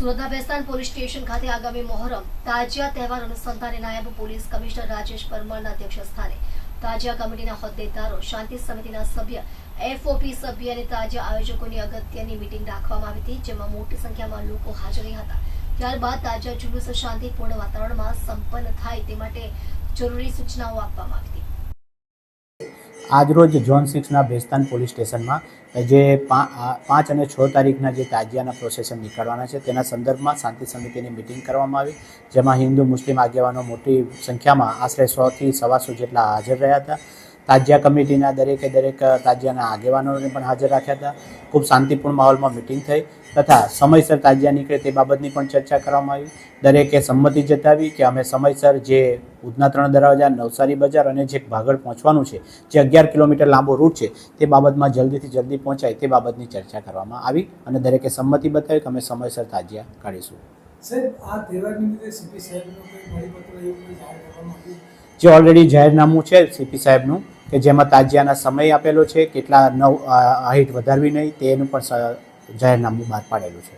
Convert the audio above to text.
સુરતના Bestan police station ખાતે આગામી મોહરમ તાજિયા તહેવાર અનુસંધાને નાયબ પોલીસ કમિશનર રાજેશ પરમારના અધ્યક્ષસ્થાને તાજિયા કમિટીના હોદ્દેદારો, શાંતિ સમિતિના સભ્ય, એફઓપી સભ્ય અને તાજિયા આયોજકોની અગત્યની મીટિંગ રાખવામાં આવી હતી, જેમાં મોટી સંખ્યામાં લોકો હાજર રહ્યા હતા। ત્યારબાદ તાજિયા જુલુસ શાંતિપૂર્ણ વાતાવરણમાં સંપન્ન થાય તે માટે જરૂરી સૂચનાઓ આપવામાં આવી હતી। આજરોજ ઝોન 6ના બેસ્તાન પોલીસ સ્ટેશનમાં જે 5 અને 6 તારીખના જે તાજિયાના પ્રોસેસન નીકળવાના છે તેના સંદર્ભમાં શાંતિ સમિતિની મિટિંગ કરવામાં આવી, જેમાં હિન્દુ મુસ્લિમ આગેવાનો મોટી સંખ્યામાં આશરે 100 થી 125 જેટલા હાજર રહ્યા હતા। તાજિયા કમિટીના દરેક તાજિયાના આગેવાનોને પણ હાજર રાખ્યા હતા। ખૂબ શાંતિપૂર્ણ માહોલમાં મિટિંગ થઈ તથા સમયસર તાજિયા નીકળે તે બાબતની પણ ચર્ચા કરવામાં આવી। દરેકે સંમતિ જતાવી કે અમે સમયસર જે ઉધના 3 દરવાજા, નવસારી બજાર અને જે ભાગળ પહોંચવાનું છે, જે 11 કિલોમીટર લાંબો રૂટ છે, તે બાબતમાં જલ્દીથી જલ્દી પહોંચાય તે બાબતની ચર્ચા કરવામાં આવી અને દરેકે સંમતિ બતાવી કે અમે સમયસર તાજિયા કાઢીશું। જે ઓલરેડી જાહેરનામું છે સીપી સાહેબનું કે જેમાં તાજિયાના સમય આપેલો છે, કેટલા હાઈટ વધારવી નહીં તેનું પણ જાહેરનામું બહાર પાડેલું છે।